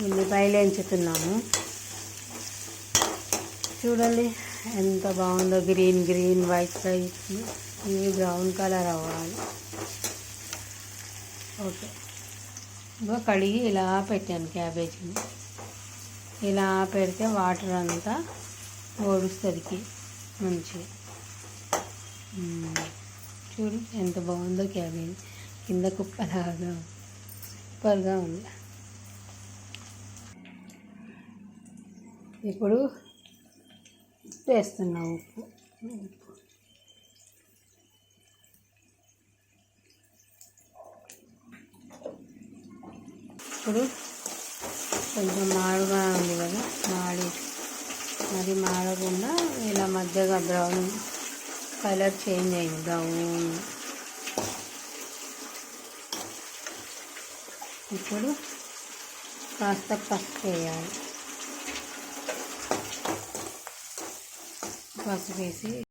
ఉల్లిపాయలు ఎంచుతున్నాము. చూడండి ఎంత బాగుందో, గ్రీన్ గ్రీన్ వైట్ వైట్ ఇవి బ్రౌన్ కలర్ అవ్వాలి. ఓకే, ఇంకా కడిగి ఇలా పెట్టాను క్యాబేజీని. ఇలా పెడితే వాటర్ అంతా ఓడుస్తుంది మంచిగా. చూడు ఎంత బాగుందో క్యాబేజీ, కింద కుప్పలాగా సూపర్గా ఉంది. ఇప్పుడు వేస్తున్నా ఉప్పు. ఇప్పుడు కొంచెం మాడుగా ఉంది కదా, మరి మాడకుండా ఇలా మధ్యగా బ్రౌన్ కలర్ చేంజ్ అయింది, బ్రౌన్. ఇప్పుడు కాస్త పసుపు వేయాలి. పసుపు వేసి